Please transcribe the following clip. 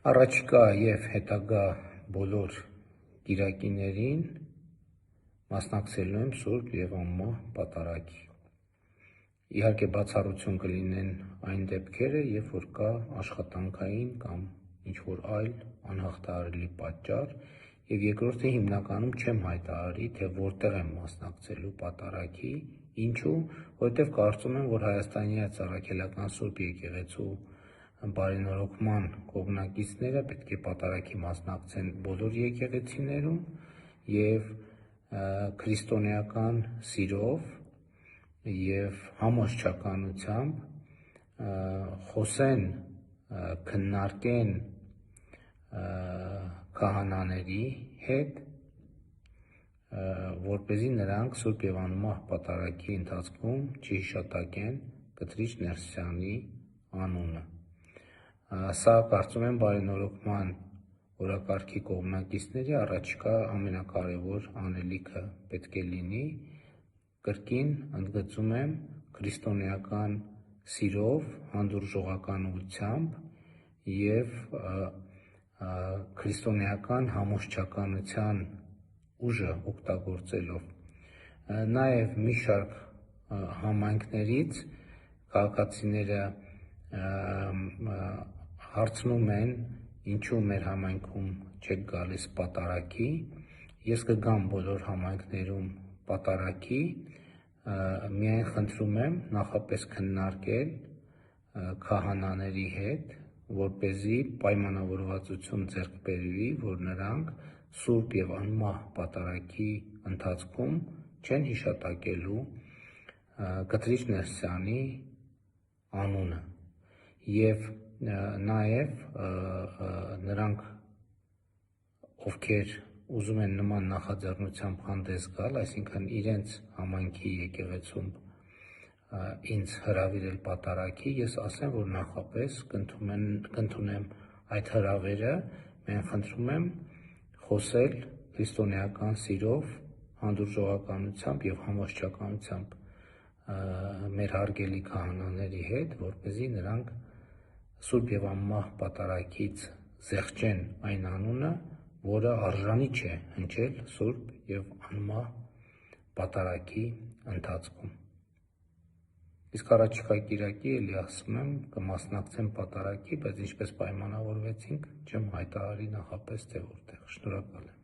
Առաջիկա և հետագա բոլոր կիրակիներին մասնակցելու եմ Սուրբ և անմահ պատարագի։ Իհարկե բացառություն կլինեն այն դեպքերը, երբ որ կա աշխատանքային կամ ինչ-որ այլ անհաղթահարելի պատճառ, և երկրորդը հիմնականում չեմ հայտարարի, թե որտեղ եմ մասնակցելու պատարագի, ինչու, որովհետև կարծում եմ, որ Հայաստանի Առաքելական Սուրբ Եկեղեցու բարենորոգման կողմնակիցները պետք է պատարագի մասնակցեն բոլոր եկեղեցիներում և քրիստոնեական սիրով և համոզչականությամբ խոսեն, քննարկեն քահանաների հետ, որպեսզի նրանք Սուրբ և անմահ պատարագի ընթացքում չհիշատակեն Կտրիչ Ներսյանի անունը։ Սա կարծում եմ բարենորոգման օրակարգի կողմնակիցների առաջիկա ամենակարևոր անելիքը պետք է լինի, կրկին ընդգծում եմ, քրիստոնեական սիրով, հանդուրժողականությամբ և քրիստոնեական համոզչականության ուժը օգտագործելով։ Նաև մի շարք համայնքներից քաղաքացիները հարցնում են, ինչու մեր համայնքում չեք գալիս պատարագի, ես կգամ բոլոր համայնքներում պատարագի, միայն խնդրում եմ նախապես քննարկել քահանաների հետ, որպեսզի պայմանավորվածություն ձեռք բերվի, որ նրանք Սուրբ և անմահ պատարագի ընթացքում չեն հիշատակելու Կտրիչ Ներսյանի անունը և նաև նրանք, ովքեր ուզում են նման նախաձեռնությամբ հանդես գալ, այսինքն իրենց համայնքի եկեղեցում ինձ հրավիրել պատարագի, ես ասեմ, որ նախապես կընդունեմ այդ հրավերը, միայն խնդրում եմ խոսել քրիստոնեական սիրով, հանդուրժողականությամբ և համոզչականությամբ մեր հարգելի քահանաների հետ, որպեսզի նրանք Սուրբ և անմահ պատարագից զեղչեն այն անունը, որը արժանի չէ հնչել Սուրբ և անմահ պատարագի ընթացքում։ Իսկ առաջիկա կիրակի, էլի ասում եմ, կմասնակցեմ պատարագի, բայց ինչպես պայմանավորվեցինք, չեմ հայտարարի նախապես, թե որտեղ։ Շնորհակալ եմ։